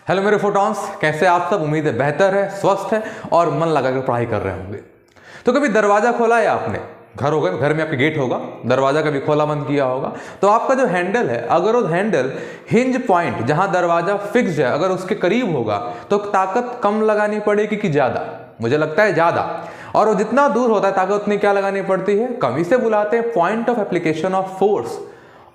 Hello मेरे photons, कैसे आप सब? उम्मीद है बेहतर है, स्वस्थ है और मन लगाकर पढ़ाई कर रहे होंगे। तो कभी दरवाजा खोला है आपने? घर में आपके गेट होगा, दरवाजा कभी खोला बंद किया होगा, तो आपका जो हैंडल है, अगर वो हैंडल हिंज पॉइंट जहां दरवाजा फिक्स्ड है अगर उसके करीब होगा तो ताकत कम लगानी पड़ेगी कि ज्यादा? मुझे लगता है ज्यादा। और वो जितना दूर होता है ताकत उतनी क्या लगानी पड़ती है? कम। इसे बुलाते हैं point of application of force.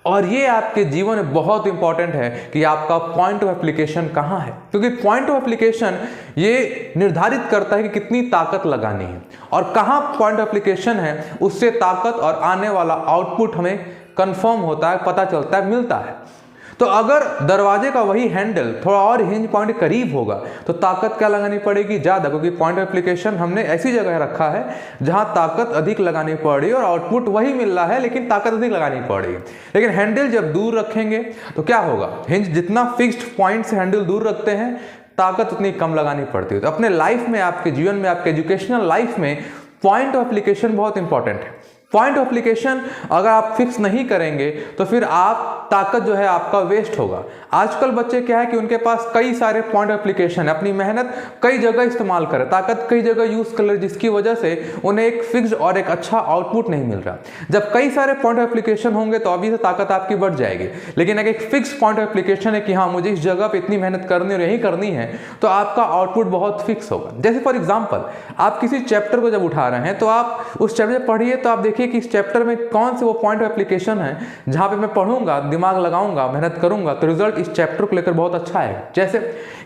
और ये आपके जीवन में बहुत इंपॉर्टेंट है कि आपका पॉइंट ऑफ एप्लीकेशन कहाँ है, क्योंकि पॉइंट ऑफ एप्लीकेशन ये निर्धारित करता है कि कितनी ताकत लगानी है और कहाँ पॉइंट ऑफ एप्लीकेशन है, उससे ताकत और आने वाला आउटपुट हमें कंफर्म होता है, पता चलता है, मिलता है। तो अगर दरवाजे का वही हैंडल थोड़ा और हिंज पॉइंट करीब होगा तो ताकत क्या लगानी पड़ेगी? ज्यादा, क्योंकि पॉइंट ऑफ एप्लीकेशन हमने ऐसी जगह रखा है जहां ताकत अधिक लगानी पड़ रही है और आउटपुट वही मिल रहा है लेकिन ताकत अधिक लगानी पड़ रही है। लेकिन हैंडल जब दूर रखेंगे तो क्या होगा? हिंज जितना फिक्स्ड पॉइंट से हैंडल दूर रखते हैं ताकत उतनी कम लगानी पड़ती है। तो अपने लाइफ में, आपके जीवन में, आपके एजुकेशनल लाइफ में पॉइंट ऑफ एप्लीकेशन बहुत इंपॉर्टेंट है। पॉइंट ऑफ एप्लीकेशन अगर आप फिक्स नहीं करेंगे तो फिर आप ताकत जो है आपका वेस्ट होगा। आजकल बच्चे क्या है कि उनके पास कई सारे पॉइंट ऑफ एप्लीकेशन है, अपनी मेहनत कई जगह इस्तेमाल करें, ताकत कई जगह यूज कर ले, जिसकी वजह से उन्हें एक फिक्स्ड और एक अच्छा आउटपुट नहीं मिल रहा। जब कई सारे पॉइंट ऑफ एप्लीकेशन होंगे तो अभी से ताकत आपकी बढ़ जाएगी, लेकिन अगर एक फिक्स पॉइंट ऑफ एप्लीकेशन है कि हाँ मुझे इस जगह पे इतनी मेहनत करनी और यही करनी है, तो आपका आउटपुट बहुत फिक्स होगा। जैसे फॉर एग्जाम्पल आप किसी चैप्टर को जब उठा रहे हैं तो आप उस चैप्टर पढ़िए तो आप देखिए कि इस चैप्टर में कौन से वो पॉइंट ऑफ एप्लीकेशन है जहां पे मैं पढ़ूंगा, दिमाग लगाऊंगा, मेहनत करूंगा तो रिजल्ट इस चैप्टर को लेकर बहुत अच्छा है। जैसे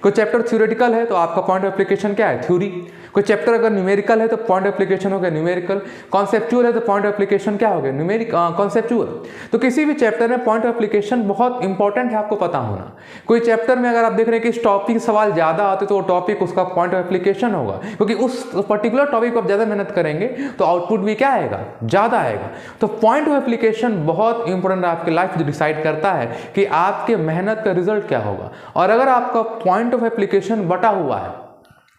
कोई चैप्टर थ्योरेटिकल है तो आपका पॉइंट ऑफ एप्लीकेशन क्या है? थ्योरी। कोई चैप्टर अगर न्यूमेरिकल है तो पॉइंट ऑफ एप्लीकेशन हो गया न्यूमेरिकल। कॉन्सेप्चुअल है तो पॉइंट ऑफ एप्लीकेशन क्या हो गया? कॉन्सेप्चुअल। तो किसी भी चैप्टर में पॉइंट ऑफ एप्लीकेशन बहुत इंपॉर्टेंट है, आपको पता होना। कोई चैप्टर में अगर आप देख रहे हैं कि इस टॉपिक सवाल ज्यादा आते तो वो टॉपिक उसका पॉइंट ऑफ एप्लीकेशन होगा, क्योंकि उस पर्टिकुलर टॉपिक पर आप ज्यादा मेहनत करेंगे तो आउटपुट भी क्या आएगा? ज्यादा आएगा। तो पॉइंट ऑफ एप्लीकेशन बहुत इंपॉर्टेंट है आपकी लाइफ, जो डिसाइड करता है कि आपके मेहनत का रिजल्ट क्या होगा। और अगर आपका पॉइंट ऑफ एप्लीकेशन बटा हुआ है,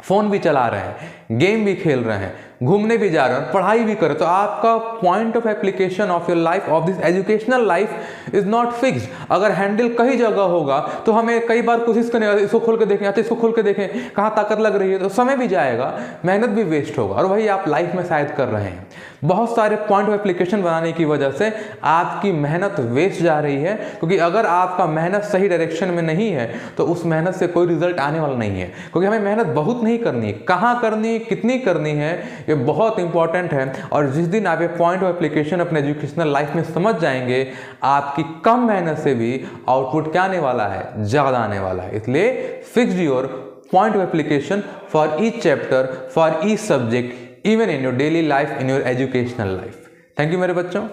फोन भी चला रहे हैं, गेम भी खेल रहे हैं, घूमने भी जा रहे हैं, पढ़ाई भी कर रहे, तो आपका point of application of your life, of this educational life is not fixed. अगर हैंडल कई जगह होगा तो हमें कई बार कोशिश करने, इसको खोल के देखें, इसको खोल के देखें कहाँ ताकत लग रही है, तो समय भी जाएगा, मेहनत भी वेस्ट होगा। और वही आप लाइफ में शायद कर रहे हैं। बहुत सारे पॉइंट ऑफ एप्लीकेशन बनाने की वजह से आपकी मेहनत वेस्ट जा रही है, क्योंकि अगर आपका मेहनत सही डायरेक्शन में नहीं है तो उस मेहनत से कोई रिजल्ट आने वाला नहीं है। क्योंकि हमें मेहनत बहुत नहीं करनी है, कहाँ करनी है, कितनी करनी है, ये बहुत इंपॉर्टेंट है। और जिस दिन आप ये पॉइंट ऑफ एप्लीकेशन अपने एजुकेशनल लाइफ में समझ जाएंगे, आपकी कम मेहनत से भी आउटपुट क्या आने वाला है? ज्यादा आने वाला है। इसलिए fix your point of application for each chapter, for each subject, even in your daily life, in your educational life. Thank you मेरे बच्चों।